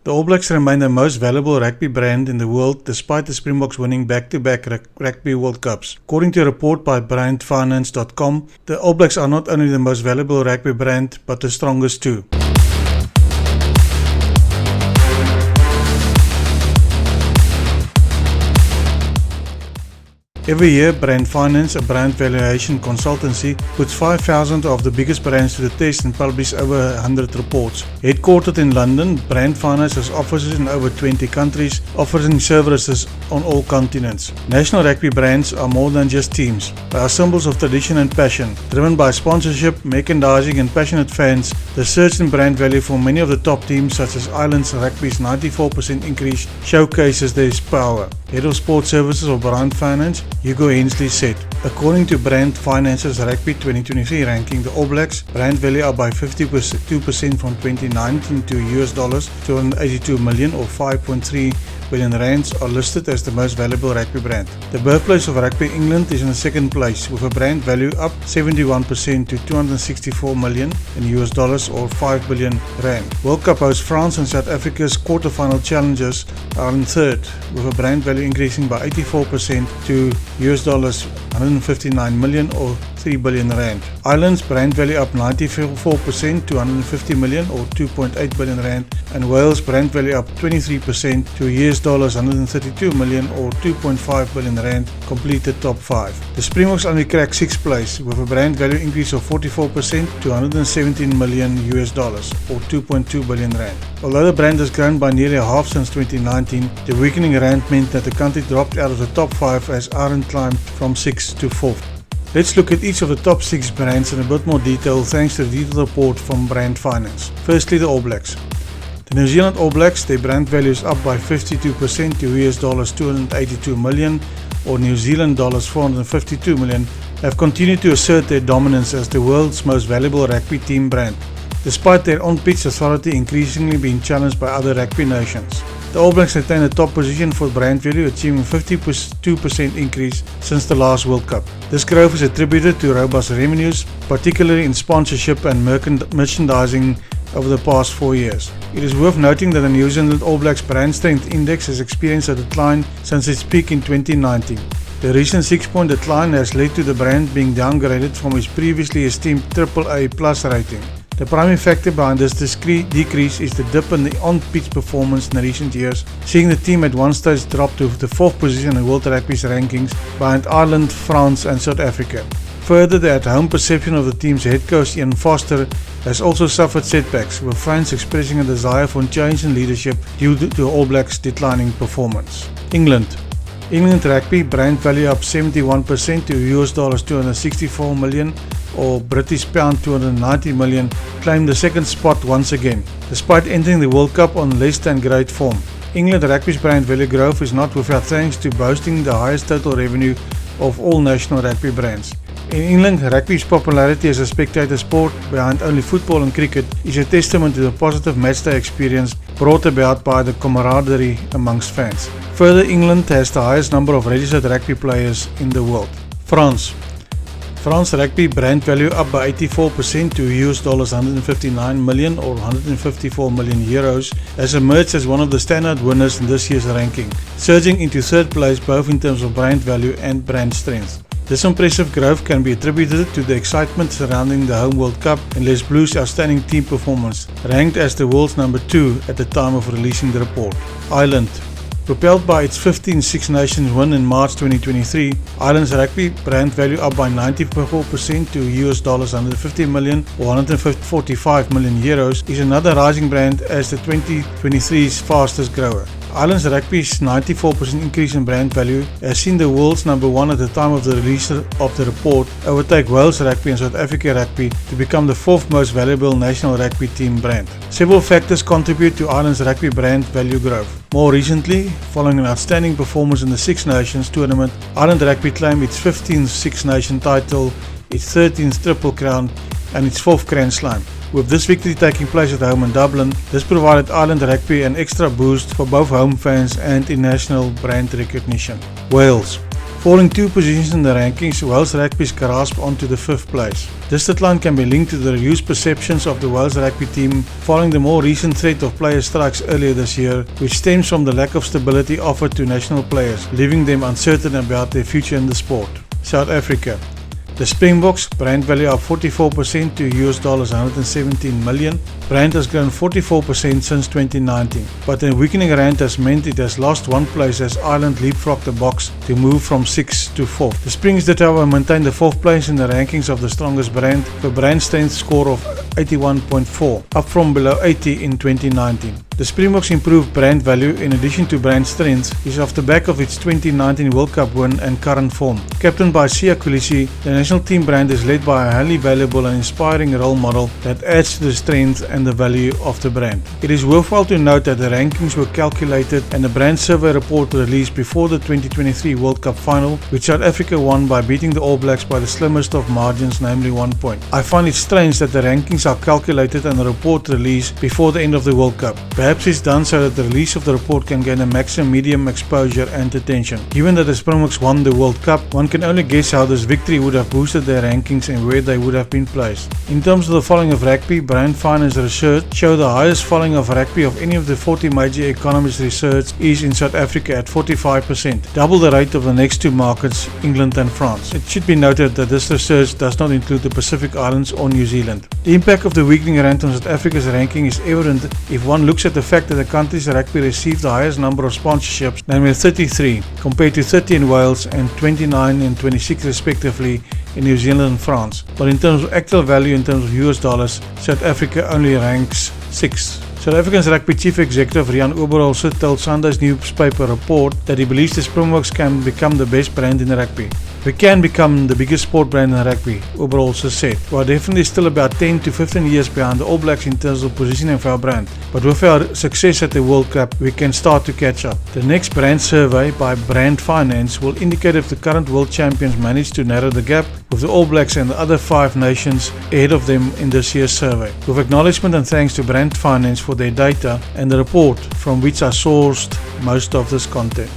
The All Blacks remain the most valuable rugby brand in the world despite the Springboks winning back-to-back Rugby World Cups. According to a report by BrandFinance.com, the All Blacks are not only the most valuable rugby brand but the strongest too. Every year, BrandFinance, a brand valuation consultancy, puts 5,000 of the biggest brands to the test and publishes over 100 reports. Headquartered in London, BrandFinance has offices in over 20 countries, offering services on all continents. National rugby brands are more than just teams. They are symbols of tradition and passion. Driven by sponsorship, merchandising and passionate fans, the surge in brand value for many of the top teams such as Ireland's rugby's 94% increase showcases their power. Head of Sports Services of BrandFinance, Hugo Hensley said, according to BrandFinance's Rugby 2023 ranking, the All Blacks brand value up by 52% from 2019 to $282 million or 5.3 billion rands are listed as the most valuable rugby brand. The birthplace of rugby, England, is in the second place with a brand value up 71% to $264 million or 5 billion rand. World Cup host France and South Africa's quarterfinal challengers are in third with a brand value increasing by 84% to $159 million or 3 billion rand. Ireland's brand value up 94% to 150 million or 2.8 billion rand, and Wales brand value up 23% to $132 million or 2.5 billion rand complete the top 5. The Springboks only cracked 6th place with a brand value increase of 44% to $117 million or 2.2 billion rand. Although the brand has grown by nearly half since 2019, the weakening rand meant that the country dropped out of the top 5 as Ireland climbed from 6th to 4th. Let's look at each of the top 6 brands in a bit more detail thanks to the detailed report from BrandFinance. Firstly, the All Blacks. The New Zealand All Blacks, their brand value is up by 52% to $282 million or New Zealand dollars 452 million, have continued to assert their dominance as the world's most valuable rugby team brand, despite their on-pitch authority increasingly being challenged by other rugby nations. The All Blacks retain the top position for brand value, achieving a 52% increase since the last World Cup. This growth is attributed to robust revenues, particularly in sponsorship and merchandising over the past 4 years. It is worth noting that the New Zealand All Blacks brand strength index has experienced a decline since its peak in 2019. The recent 6-point decline has led to the brand being downgraded from its previously esteemed AAA+ rating. The primary factor behind this decrease is the dip in the on-pitch performance in recent years, seeing the team at one stage drop to the 4th position in World Rugby's rankings behind Ireland, France and South Africa. Further, the at-home perception of the team's head coach Ian Foster has also suffered setbacks, with fans expressing a desire for change in leadership due to All Blacks' declining performance. England Rugby brand value up 71% to $264 million or British pound 290 million, claimed the second spot once again, despite entering the World Cup on less than great form. England Rugby's brand value growth is not without thanks to boasting the highest total revenue of all national rugby brands. In England, rugby's popularity as a spectator sport behind only football and cricket is a testament to the positive matchday experience brought about by the camaraderie amongst fans. Further, England has the highest number of registered rugby players in the world. France Rugby brand value up by 84% to $159 million or 154 million euros has emerged as one of the standout winners in this year's ranking, surging into 3rd place both in terms of brand value and brand strength. This impressive growth can be attributed to the excitement surrounding the home World Cup and Les Blues' outstanding team performance, ranked as the world's number 2 at the time of releasing the report. Ireland. Propelled by its 15th Six Nations win in March 2023, Ireland's rugby brand value up by 94% to $150 million or 145 million euros is another rising brand as the 2023's fastest grower. Ireland's rugby's 94% increase in brand value has seen the world's number 1 at the time of the release of the report overtake Wales Rugby and South Africa Rugby to become the 4th most valuable national rugby team brand. Several factors contribute to Ireland's rugby brand value growth. More recently, following an outstanding performance in the Six Nations tournament, Ireland Rugby claimed its 15th Six Nation title, its 13th Triple Crown and its 4th Grand Slam. With this victory taking place at home in Dublin, this provided Ireland Rugby an extra boost for both home fans and international brand recognition. Wales Falling 2 positions in the rankings, Wales Rugby's grasped onto the 5th place. This decline can be linked to the reduced perceptions of the Wales Rugby team following the more recent threat of player strikes earlier this year, which stems from the lack of stability offered to national players, leaving them uncertain about their future in the sport. South Africa. The Springboks brand value up 44% to $117 million. Brand has grown 44% since 2019, but a weakening rand has meant it has lost one place as Ireland leapfrogged the Boks to move from 6th to 4th. The Springs did however maintain the 4th place in the rankings of the strongest brand, with a brand strength score of 81.4, up from below 80 in 2019. The Springboks' improved brand value, in addition to brand strength, is off the back of its 2019 World Cup win and current form. Captained by Siya Kolisi, the national team brand is led by a highly valuable and inspiring role model that adds to the strength and the value of the brand. It is worthwhile to note that the rankings were calculated and a brand survey report released before the 2023 World Cup final, which South Africa won by beating the All Blacks by the slimmest of margins, namely 1 point. I find it strange that the rankings are calculated and the report released before the end of the World Cup. Perhaps it's done so that the release of the report can gain a maximum medium exposure and attention. Given that the Springboks won the World Cup, one can only guess how this victory would have boosted their rankings and where they would have been placed. In terms of the following of rugby, BrandFinance research show the highest following of rugby of any of the 40 major economies researched is in South Africa at 45%, double the rate of the next two markets, England and France. It should be noted that this research does not include the Pacific Islands or New Zealand. The impact of the weakening rand on South Africa's ranking is evident if one looks at the fact that the country's rugby received the highest number of sponsorships, namely 33, compared to 30 in Wales and 29 and 26 respectively in New Zealand and France. But in terms of actual value in terms of US dollars, South Africa only ranks 6th. South Africa's rugby chief executive Rian Oberholzer told Sunday's newspaper report that he believes the Springboks can become the best brand in rugby. We can become the biggest sport brand in rugby, Oberholzer said. We are definitely still about 10 to 15 years behind the All Blacks in terms of positioning of our brand, but with our success at the World Cup, we can start to catch up. The next brand survey by BrandFinance will indicate if the current world champions manage to narrow the gap with the All Blacks and the other 5 nations ahead of them in this year's survey. With acknowledgement and thanks to BrandFinance for their data and the report from which I sourced most of this content.